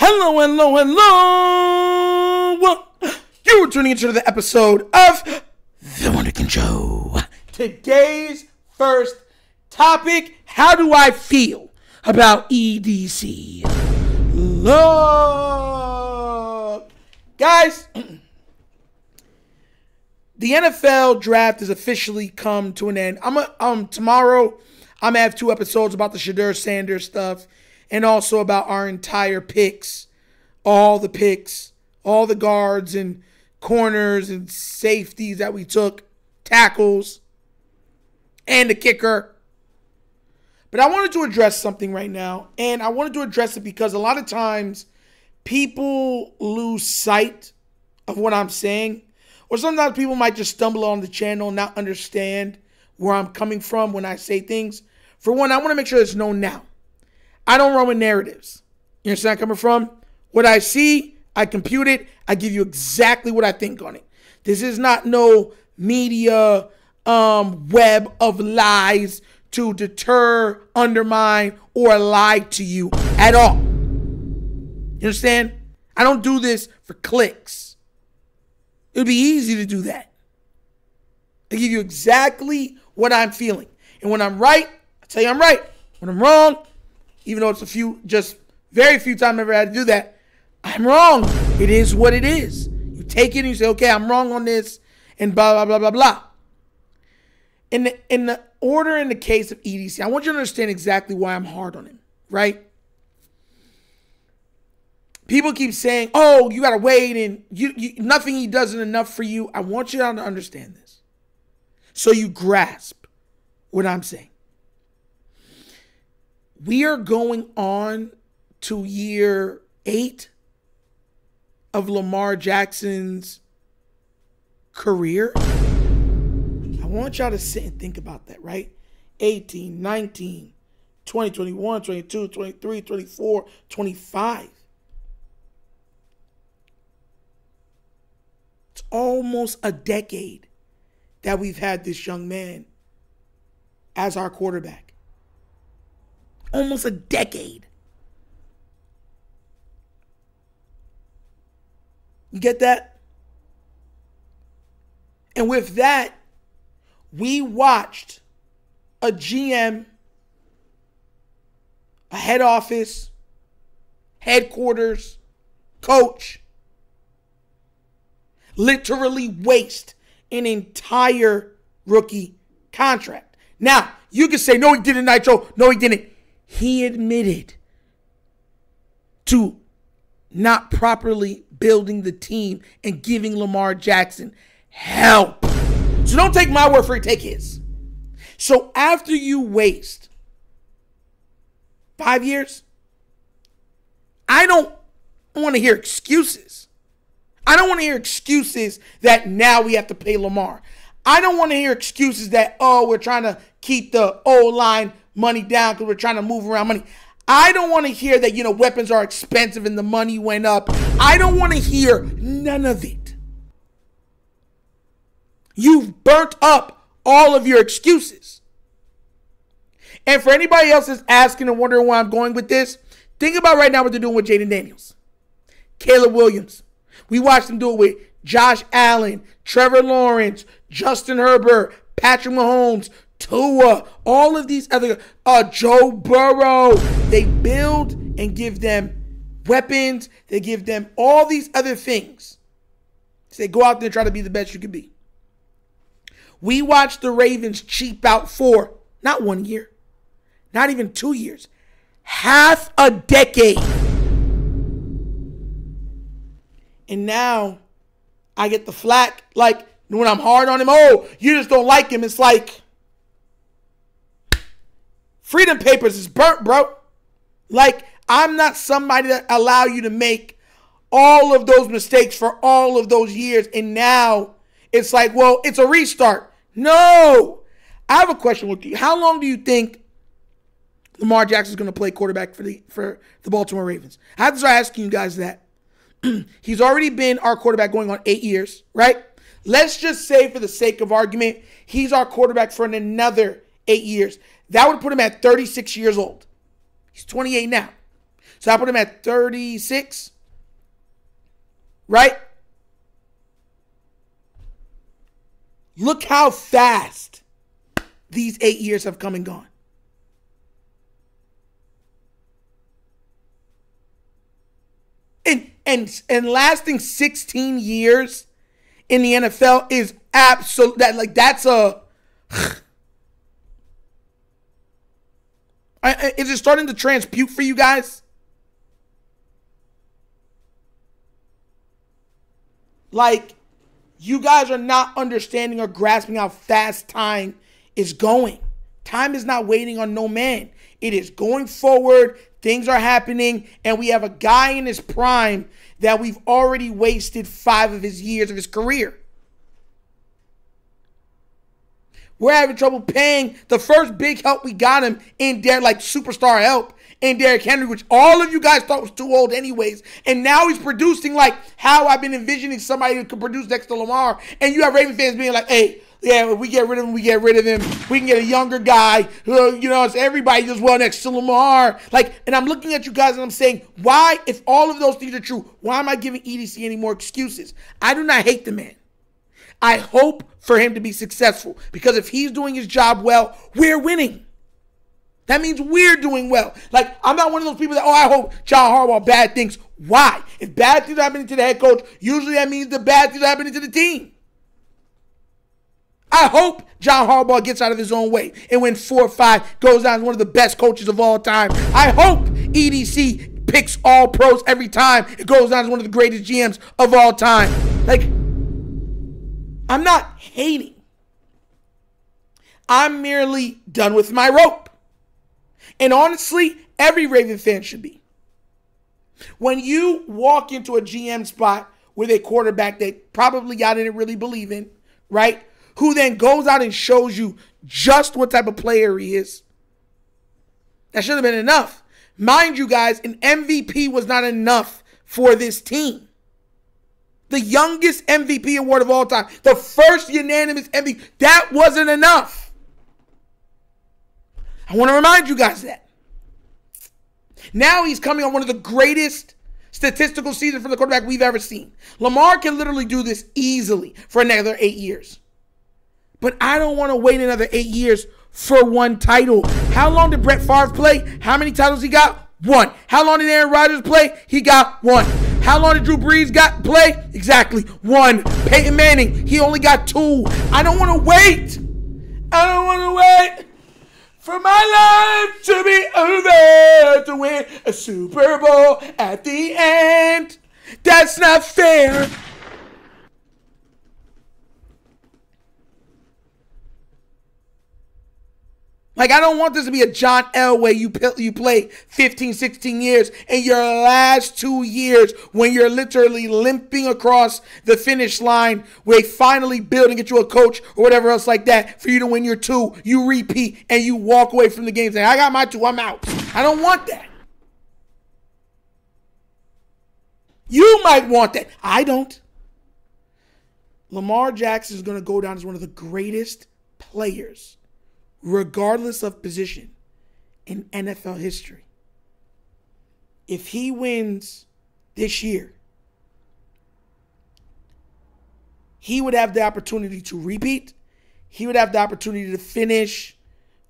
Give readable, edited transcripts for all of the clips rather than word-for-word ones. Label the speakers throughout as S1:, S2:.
S1: Hello, hello, hello. You are tuning into the episode of The Wunderkind Show. Today's first topic, how do I feel about EDC? Look, guys, the NFL draft has officially come to an end. Tomorrow, I'm gonna have 2 episodes about the Shedeur Sanders stuff and also about our entire picks, all the picks, all the guards and corners and safeties that we took, tackles, and the kicker. But I wanted to address something right now, and I wanted to address it because a lot of times people lose sight of what I'm saying, or sometimes people might just stumble on the channel and not understand where I'm coming from when I say things. For one, I want to make sure it's known now. I don't run with narratives. You understand where I'm coming from? What I see, I compute it. I give you exactly what I think on it. This is not no media web of lies to deter, undermine, or lie to you at all. You understand? I don't do this for clicks. It would be easy to do that. I give you exactly what I'm feeling. And when I'm right, I tell you I'm right. When I'm wrong, even though it's very few times I've ever had to do that, I'm wrong. It is what it is. You take it and you say, okay, I'm wrong on this, and blah, blah, blah, blah, blah. In the order in the case of EDC, I want you to understand exactly why I'm hard on him, right? People keep saying, oh, you got to wait, and nothing he does is enough for you. I want you to understand this so you grasp what I'm saying. We are going on to year 8 of Lamar Jackson's career. I want y'all to sit and think about that, right? 18, 19, 20, 21, 22, 23, 24, 25. It's almost a decade that we've had this young man as our quarterback. Almost a decade. You get that? And with that, we watched a GM, a head office, headquarters, coach, literally waste an entire rookie contract. Now, you can say, no, he didn't, Nitro. No, he didn't. He admitted to not properly building the team and giving Lamar Jackson help. So don't take my word for it, take his. So after you waste 5 years, I don't want to hear excuses. I don't want to hear excuses that now we have to pay Lamar. I don't want to hear excuses that, oh, we're trying to keep the O-line money down because we're trying to move around money. I don't want to hear that, weapons are expensive and the money went up. I don't want to hear none of it. You've burnt up all of your excuses. And for anybody else that's asking and wondering where I'm going with this, think about right now what they're doing with Jaden Daniels, Caleb Williams. We watched them do it with Josh Allen, Trevor Lawrence, Justin Herbert, Patrick Mahomes, Tua, all of these other, Joe Burrow. They build and give them weapons. They give them all these other things. So they go out there and try to be the best you can be. We watched the Ravens cheap out for not 1 year, not even 2 years, half a decade. And now I get the flack, like when I'm hard on him, oh, you just don't like him. It's like, Freedom Papers is burnt, bro. Like, I'm not somebody that allow you to make all of those mistakes for all of those years. And now it's like, well, it's a restart. No. I have a question with you. How long do you think Lamar Jackson is going to play quarterback for the Baltimore Ravens? I have to start asking you guys that. He's already been our quarterback going on 8 years, right? Let's just say, for the sake of argument, he's our quarterback for another 8 years. That would put him at 36 years old. He's 28 now. So I put him at 36. Right? Look how fast these 8 years have come and gone. And lasting 16 years in the NFL is absolute. That's a. Is it starting to transpute for you guys? Like, you guys are not understanding or grasping how fast time is going. Time is not waiting on no man. It is going forward. Things are happening. And we have a guy in his prime that we've already wasted 5 of his years of his career. We're having trouble paying the first big help we got him in there, like superstar help, in Derrick Henry, which all of you guys thought was too old anyways. And now he's producing like how I've been envisioning somebody who could produce next to Lamar. And you have Raven fans being like, hey, yeah, if we get rid of him, we get rid of him. We can get a younger guy who, it's everybody does well next to Lamar. Like, and I'm looking at you guys and I'm saying, why, if all of those things are true, why am I giving EDC any more excuses? I do not hate the man. I hope for him to be successful, because if he's doing his job well, we're winning. That means we're doing well. Like, I'm not one of those people that, I hope John Harbaugh bad things. Why? If bad things are happening to the head coach, usually that means the bad things are happening to the team. I hope John Harbaugh gets out of his own way and wins 4 or 5, goes down as one of the best coaches of all time. I hope EDC picks all pros every time. It goes down as one of the greatest GMs of all time. Like, I'm not hating. I'm merely done with my rope. And honestly, every Raven fan should be. When you walk into a GM spot with a quarterback that probably y'all didn't really believe in, right? Who then goes out and shows you just what type of player he is. That should have been enough. Mind you guys, an MVP was not enough for this team. The youngest MVP award of all time. The first unanimous MVP. That wasn't enough. I want to remind you guys that. Now he's coming on one of the greatest statistical seasons for the quarterback we've ever seen. Lamar can literally do this easily for another 8 years. But I don't want to wait another 8 years for one title. How long did Brett Favre play? How many titles he got? 1. How long did Aaron Rodgers play? He got 1. How long did Drew Brees play? Exactly 1. Peyton Manning, he only got 2. I don't want to wait. I don't want to wait for my life to be over to win a Super Bowl at the end. That's not fair. Like, I don't want this to be a John Elway. You play 15, 16 years, and your last 2 years when you're literally limping across the finish line, where they finally build and get you a coach or whatever else like that for you to win your 2, you repeat, and you walk away from the game saying, I got my 2, I'm out. I don't want that. You might want that. I don't. Lamar Jackson is going to go down as one of the greatest players, regardless of position, in NFL history. If he wins this year, he would have the opportunity to repeat. He would have the opportunity to finish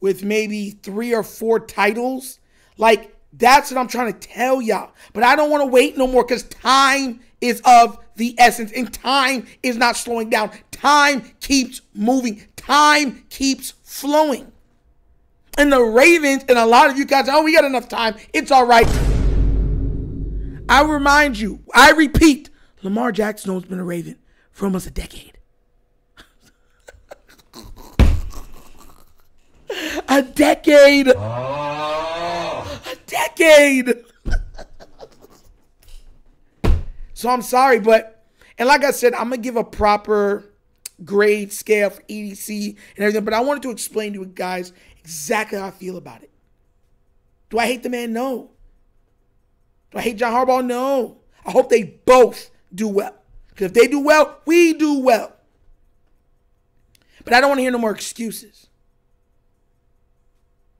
S1: with maybe 3 or 4 titles. Like, that's what I'm trying to tell y'all. But I don't want to wait no more, because time is of the essence, and time is not slowing down. Time keeps moving. Time keeps flowing. And the Ravens, and a lot of you guys, we got enough time. It's all right. I remind you, I repeat, Lamar Jackson has been a Raven for almost a decade. A decade. A decade. So I'm sorry, and like I said, I'm going to give a proper grade scale for EDC and everything, but I wanted to explain to you guys exactly how I feel about it. Do I hate the man? No. Do I hate John Harbaugh? No. I hope they both do well. Because if they do well, we do well. But I don't want to hear no more excuses.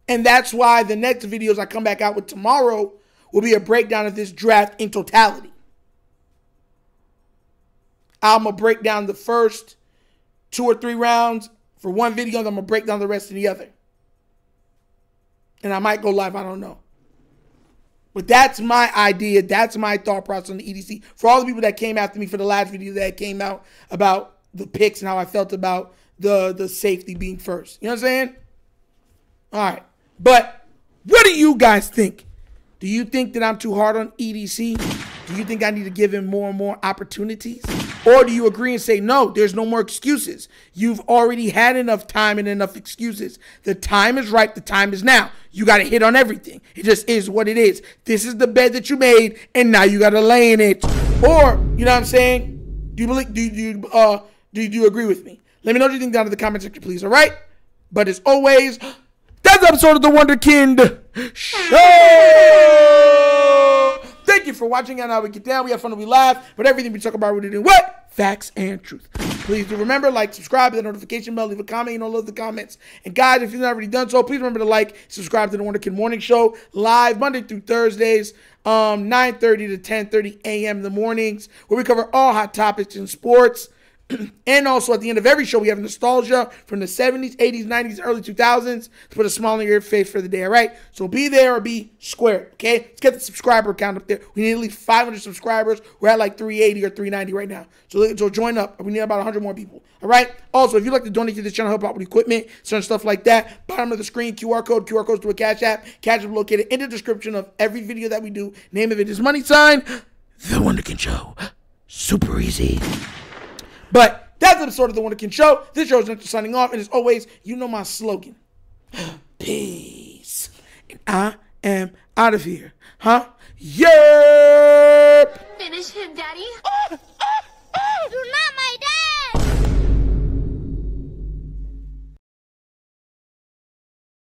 S1: And that's why the next videos I come back out with tomorrow will be a breakdown of this draft in totality. I'm going to break down the first 2 or 3 rounds for one video, and I'm going to break down the rest in the other. And I might go live, I don't know. But that's my idea. That's my thought process on the EDC. For all the people that came after me for the last video that came out about the picks and how I felt about the safety being first. You know what I'm saying? All right. But what do you guys think? Do you think that I'm too hard on EDC? Do you think I need to give him more and more opportunities? Or do you agree and say, no, there's no more excuses? You've already had enough time and enough excuses. The time is right. The time is now. You got to hit on everything. It just is what it is. This is the bed that you made, and now you got to lay in it. Or, you know what I'm saying? Do you agree with me? Let me know what you think down in the comment section, please. All right? But as always, that's the episode of the Wunderkind Show. Thank you for watching, and how we get down. We have fun and we laugh, but everything we talk about, we're doing what? Facts and truth. Please do remember, like, subscribe, hit the notification bell, leave a comment. You know, love the comments. And guys, if you've not already done so, please remember to like, subscribe to the Wunderkind Morning Show, live Monday through Thursdays, 9:30 to 10:30 a.m. in the mornings, where we cover all hot topics in sports. And also at the end of every show, we have nostalgia from the 70s, 80s, 90s, early 2000s to put a smile on your face for the day, all right? So be there or be squared, okay? Let's get the subscriber count up there. We need at least 500 subscribers. We're at like 380 or 390 right now. So join up. We need about 100 more people, all right? Also, if you'd like to donate to this channel, help out with equipment, certain stuff like that, bottom of the screen, QR codes to a Cash App. Cash App located in the description of every video that we do. Name of it is money sign, The Wunderkind Show. Super easy. But that's the episode of The Wunderkind Show. This show is just signing off. And as always, you know my slogan. Peace. And I am out of here. Huh? Yep.
S2: Finish him, Daddy. Do not.